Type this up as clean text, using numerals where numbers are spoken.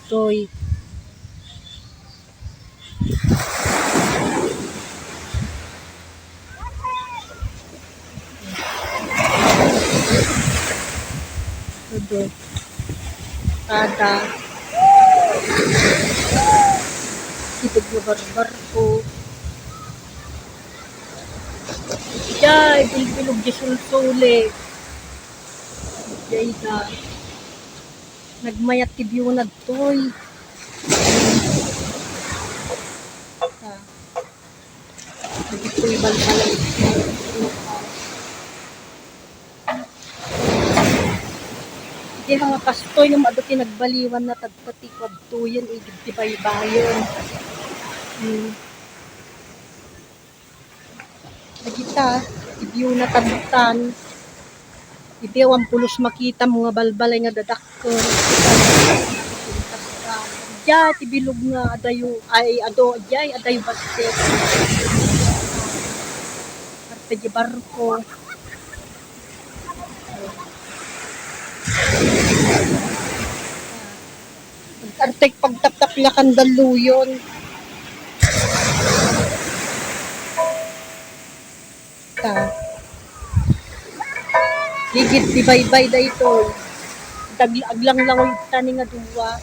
toy. Ito. Kada. Sipag mo barbar ko. Jay, bilbilog di sulsuli. Jay na. Nagmayat tibiyo na toy. Nagito'y balbalay. Hindi nga kastoy yung adoti nagbaliwan na tagpati kwabtuyan igibtibay-bayon. Nagita, ibiyo na tabutan. Ibiyo ang pulos makita mga balbalay nga dadakon. Diya, tibilog nga adayo, ay ado, diya, adayo basket. Arte di barko. Artek pagtap-tap na kandaluyon. Higit di baybay da ito. Aglang lang yung tani nga duwa.